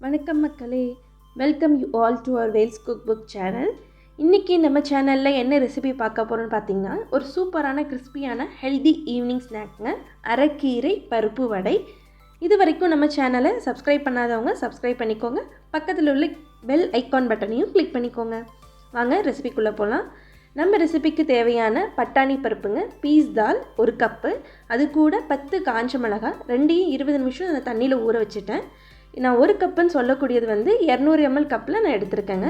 வணக்கம் மக்களே, welcome you all to our Vels cook book channel. இன்றைக்கி நம்ம சேனலில் என்ன ரெசிபி பார்க்க போகிறோன்னு பார்த்தீங்கன்னா, ஒரு சூப்பரான கிறிஸ்பியான ஹெல்தி ஈவினிங் ஸ்நாக்ங்க, அரைக்கீரை பருப்பு வடை. இது வரைக்கும் நம்ம சேனலை சப்ஸ்கிரைப் பண்ணாதவங்க சப்ஸ்கிரைப் பண்ணிக்கோங்க, பக்கத்தில் உள்ள பெல் ஐக்கான் பட்டனையும் கிளிக் பண்ணிக்கோங்க. வாங்க ரெசிபிக்குள்ளே போகலாம். நம்ம ரெசிபிக்கு தேவையான பட்டாணி பருப்புங்க, பீஸ் தால் 1 கப்பு, அது கூட 10 காஞ்ச மிளகாய், ரெண்டையும் 20 நிமிஷம் அந்த தண்ணியில் ஊற வச்சுட்டேன். நான் 1 கப்புன்னு சொல்லக்கூடியது 200 ml கப்பில் நான் எடுத்திருக்கேங்க.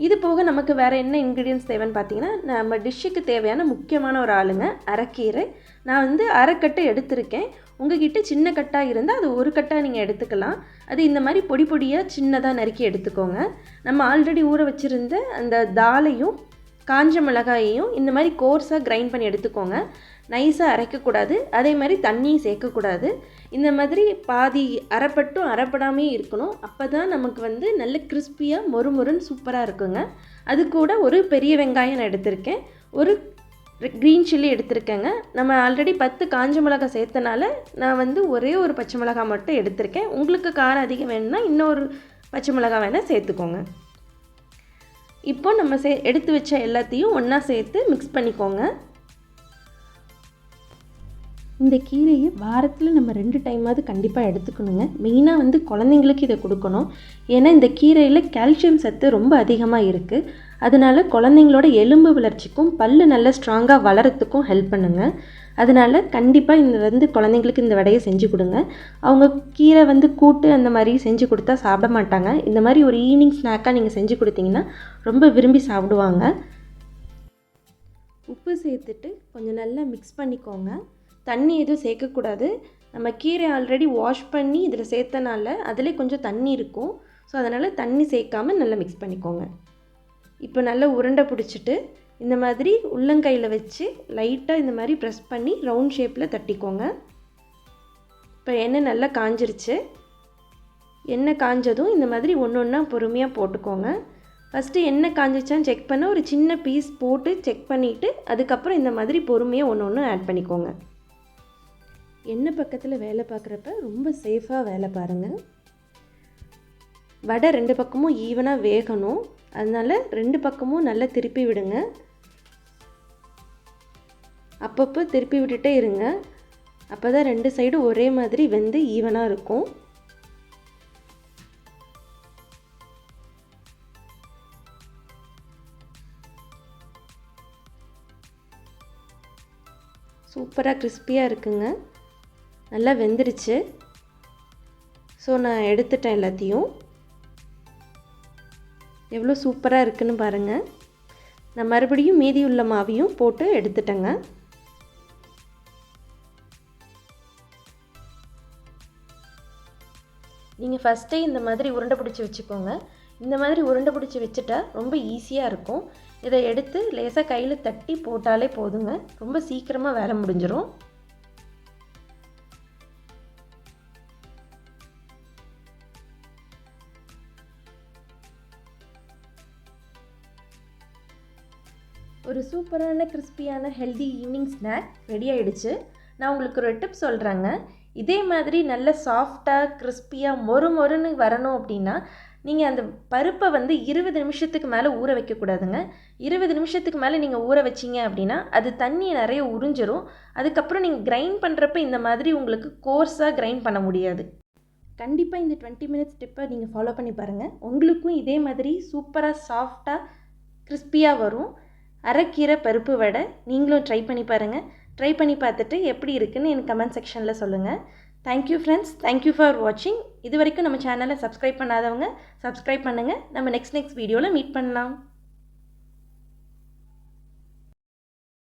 இது போக நமக்கு வேறு என்ன இன்க்ரீடியன்ஸ் தேவைன்னு பார்த்தீங்கன்னா, நம்ம டிஷ்ஷுக்கு தேவையான முக்கியமான ஒரு ஆளுங்க அரைக்கீரை. நான் அரைக்கட்டு எடுத்திருக்கேன். உங்ககிட்ட சின்ன கட்டாக இருந்தால் அது 1 கட்டாக நீங்கள் எடுத்துக்கலாம். அது இந்த மாதிரி பொடி பொடியாக சின்னதாக நறுக்கி எடுத்துக்கோங்க. நம்ம ஆல்ரெடி ஊற வச்சுருந்த அந்த தாலையும் காஞ்ச மிளகாயையும் இந்த மாதிரி கோர்ஸாக கிரைண்ட் பண்ணி எடுத்துக்கோங்க. நைஸாக அரைக்கக்கூடாது, அதே மாதிரி தண்ணியும் சேர்க்கக்கூடாது. இந்த மாதிரி பாதி அரைப்பட்டும் அரைப்படாமே இருக்கணும். அப்போ தான் நமக்கு நல்ல கிறிஸ்பியாக மொறுமொறுன்னு சூப்பராக இருக்குங்க. அது கூட ஒரு பெரிய வெங்காயம் நான் எடுத்திருக்கேன், ஒரு க்ரீன் சில்லி எடுத்திருக்கேங்க. நம்ம ஆல்ரெடி 10 காஞ்ச மிளகாய் சேர்த்தனால நான் ஒரே ஒரு பச்சை மிளகாய் மட்டும் எடுத்திருக்கேன். உங்களுக்கு காரம் அதிகம் வேணும்னா இன்னொரு பச்சை மிளகாய் வேணால் சேர்த்துக்கோங்க. இப்போ நம்ம எடுத்து வச்ச எல்லாத்தையும் ஒன்றா சேர்த்து மிக்ஸ் பண்ணிக்கோங்க. இந்த கீரையை வாரத்தில் நம்ம 2 டைமாவது கண்டிப்பாக எடுத்துக்கணுங்க. மெயினாக குழந்தைங்களுக்கு இதை கொடுக்கணும். ஏன்னா இந்த கீரையில் கால்சியம் சத்து ரொம்ப அதிகமாக இருக்குது. அதனால் குழந்தைங்களோட எலும்பு வளர்ச்சிக்கும் பல்லு நல்லா ஸ்ட்ராங்காக வளரத்துக்கும் ஹெல்ப் பண்ணுங்க. அதனால் கண்டிப்பாக இந்த குழந்தைங்களுக்கு இந்த வடையை செஞ்சு கொடுங்க. அவங்க கீரை கூட்டு அந்த மாதிரி செஞ்சு கொடுத்தா சாப்பிட மாட்டாங்க. இந்த மாதிரி ஒரு ஈவினிங் ஸ்நாக்காக நீங்கள் செஞ்சு கொடுத்தீங்கன்னா ரொம்ப விரும்பி சாப்பிடுவாங்க. உப்பு சேர்த்துட்டு கொஞ்சம் நல்லா மிக்ஸ் பண்ணிக்கோங்க. தண்ணி எதுவும் சேர்க்கக்கூடாது. நம்ம கீரை ஆல்ரெடி வாஷ் பண்ணி இதில் சேர்த்தனால அதிலே கொஞ்சம் தண்ணி இருக்கும். ஸோ அதனால் தண்ணி சேர்க்காமல் நல்லா மிக்ஸ் பண்ணிக்கோங்க. இப்போ நல்லா உருண்டை பிடிச்சிட்டு இந்த மாதிரி உள்ளங்கையில் வச்சு லைட்டாக இந்த மாதிரி ப்ரெஸ் பண்ணி ரவுண்ட் ஷேப்பில் தட்டிக்கோங்க. இப்போ எண்ணெய் நல்லா காஞ்சிருச்சு. எண்ணெய் காஞ்சதும் இந்த மாதிரி ஒன்று ஒன்றா பொறுமையாக போட்டுக்கோங்க. ஃபஸ்ட்டு எண்ணெய் காஞ்சிச்சான்னு செக் பண்ண ஒரு சின்ன பீஸ் போட்டு செக் பண்ணிவிட்டு அதுக்கப்புறம் இந்த மாதிரி பொறுமையாக ஒன்று ஒன்று ஆட் பண்ணிக்கோங்க. எண்ணெய் பக்கத்தில் வேலை பார்க்குறப்ப ரொம்ப சேஃபாக வேலை பாருங்கள். வடை 2 பக்கமும் ஈவனாக வேகணும். அதனால் 2 பக்கமும் நல்லா திருப்பி விடுங்க. அப்பப்போ திருப்பி விட்டுட்டே இருங்க. அப்போ தான் 2 சைடும் ஒரே மாதிரி வெந்து ஈவனாக இருக்கும். சூப்பராக கிறிஸ்பியாக இருக்குங்க. நல்லா வெந்துருச்சு. ஸோ நான் எடுத்துட்டேன் எல்லாத்தையும். எவ்வளோ சூப்பராக இருக்குன்னு பாருங்கள். நான் மறுபடியும் மீதி உள்ள மாவையும் போட்டு எடுத்துட்டேங்க. நீங்கள் ஃபஸ்ட்டே இந்த மாதிரி உருண்டை பிடிச்சி வச்சுக்கோங்க. இந்த மாதிரி உருண்டை பிடிச்சி வச்சுட்டா ரொம்ப ஈஸியாக இருக்கும். இதை எடுத்து லேசாக கையில் தட்டி போட்டாலே போதுங்க. ரொம்ப சீக்கிரமாக வேலை முடிஞ்சிடும். ஒரு சூப்பரான கிறிஸ்பியான ஹெல்தி ஈவினிங் ஸ்நாக் ரெடி ஆகிடுச்சு. நான் உங்களுக்கு ஒரு டிப் சொல்கிறேங்க. இதே மாதிரி நல்ல சாஃப்டாக கிறிஸ்பியாக மொறுன்னு வரணும் அப்படின்னா நீங்கள் அந்த பருப்பை 20 நிமிஷத்துக்கு மேலே ஊற வைக்கக்கூடாதுங்க. 20 நிமிஷத்துக்கு மேலே நீங்கள் ஊற வச்சிங்க அப்படின்னா அது தண்ணியை நிறைய உறிஞ்சிரும். அதுக்கப்புறம் நீங்கள் கிரைண்ட் பண்ணுறப்ப இந்த மாதிரி உங்களுக்கு கோர்ஸாக கிரைண்ட் பண்ண முடியாது. கண்டிப்பாக இந்த 20 மினிட்ஸ் டிப்பை நீங்கள் ஃபாலோ பண்ணி பாருங்கள். உங்களுக்கும் இதே மாதிரி சூப்பராக சாஃப்டாக கிறிஸ்பியாக வரும். அரைக்கீரை பருப்பு வடை நீங்களும் ட்ரை பண்ணி பாருங்கள். ட்ரை பண்ணி பார்த்துட்டு எப்படி இருக்குன்னு எனக்கு கமெண்ட் செக்ஷனில் சொல்லுங்கள். தேங்க்யூ ஃப்ரெண்ட்ஸ், தேங்க்யூ ஃபார் வாட்சிங். இது வரைக்கும் நம்ம சேனலை சப்ஸ்கிரைப் பண்ணாதவங்க சப்ஸ்கிரைப் பண்ணுங்கள். நம்ம நெக்ஸ்ட் வீடியோவில் மீட் பண்ணலாம்.